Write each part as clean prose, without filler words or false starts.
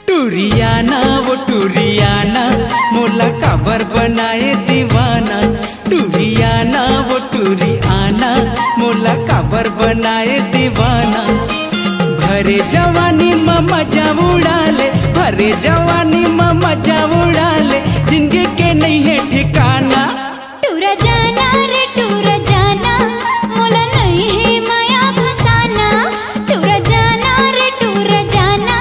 टूरियाना वो टूरियाना मोला काबर बनाए दीवाना। टूरियाना वो टूरियाना मोला काबर बनाए दीवाना। भरे जवानी में मजा उड़ा ले, भरे जवानी में मजा उड़ा ले, जिंदगी के नहीं है ठिकाना। टूरा जाना रे टूरा जाना, मोला नहीं है माया फसाना। टूरा जाना रे टूरा जाना,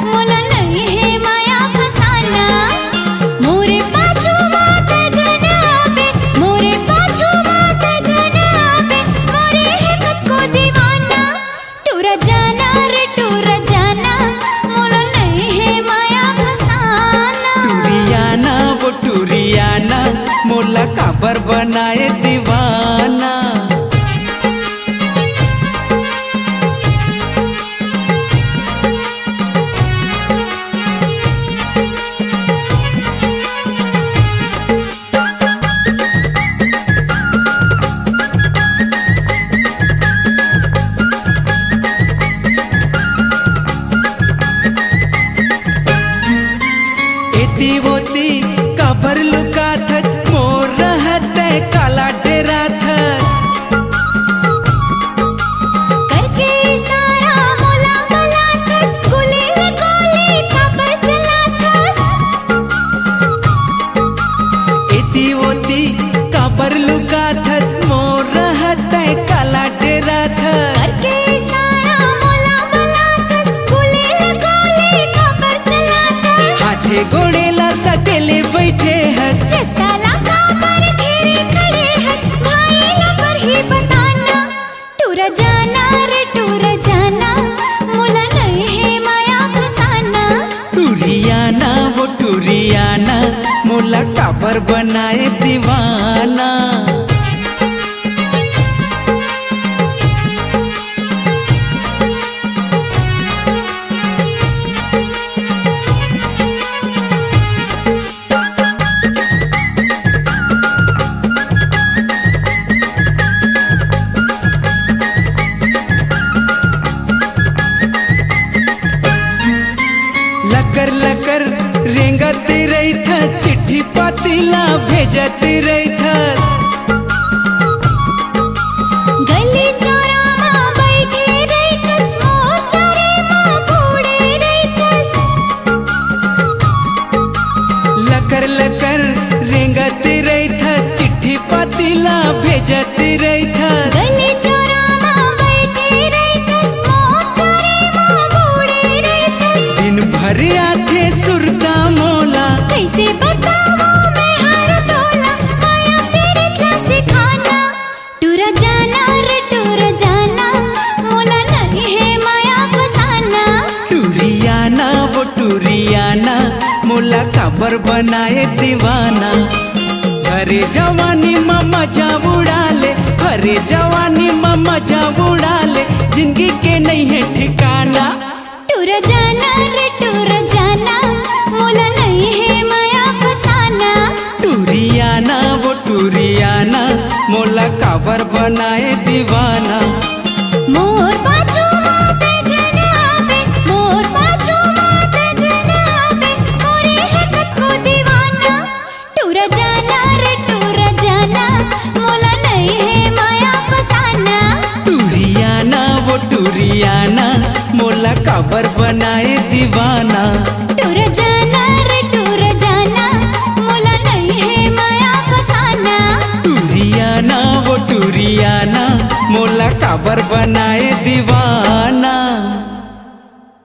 मोला नहीं है माया फसाना। मोरे पाछू मात जनाबे, मोरे पाछू मात जनाबे, मोरे है खुद को दीवाना। टूरा जाना रे टूरा जाना, मोला नहीं है माया फसाना। टूरियाना वो टूरियाना मोला काबर बनाए दीवाना। एती वोती काबर लुका था, मोर रहते काला डेरा था। करके इशारा मोला बुलाथस, गुलील गोली काबर चलाथस। एती वोती काबर लुका था, मोर रहते काला डेरा था। करके इशारा मोला बुलाथस, गुलील गोली काबर चलाथस। हाथे गोड़ेला सकेले बैठे हैं, रास्ता लाका पर घेरे खड़े हज, भाई ला पर ही बताना। टूरा जाना रे टूरा जाना, मोला नहीं है माया फसाना। टूरियाना वो टूरियाना मोला काबर बनाए दीवाना। लकर लकर रेंगती रही था, चिट्ठी पातीला भेजती रही था। गली चौरा मां बैठे रहितस, मोर चौरे मां बूढ़े रहितस। लकर लकर रेंगती रही था, चिट्ठी पातीला भेजती रही था। गली चौरा मां बैठे रहितस, मोर चौरे मां बूढ़े रहितस। दिन भर आथे सुरता मोला, कैसे बताऊं मैं हर तोला, माया प्रीत ला सिखाना। टूरा जाना रे टूरा जाना, मोला नहीं है माया फसाना। टूरियाना वो टूरियाना मोला काबर बनाए दीवाना। भरे जवानी में मजा उड़ा ले, भरे जवानी में मजा उड़ा ले, जिंदगी के नहीं है ठिकाना। टूरा जाना रे टूरा जाना, मोला नहीं है माया फसाना। टूरियाना वो टूरियाना मोला काबर बनाए दीवाना। मोर पाछू मात जनाबे, मोर पाछू मात जनाबे, मोरे है खुद को दीवाना। टूरा जाना रे टूरा जाना, मोला नहीं है माया फसाना। टूरियाना वो टूरियाना मोला काबर बनाए दीवाना। टूरा जाना रे टूरा जाना, मोला नहीं है माया फसाना। टूरियाना वो टूरियाना मोला काबर बनाए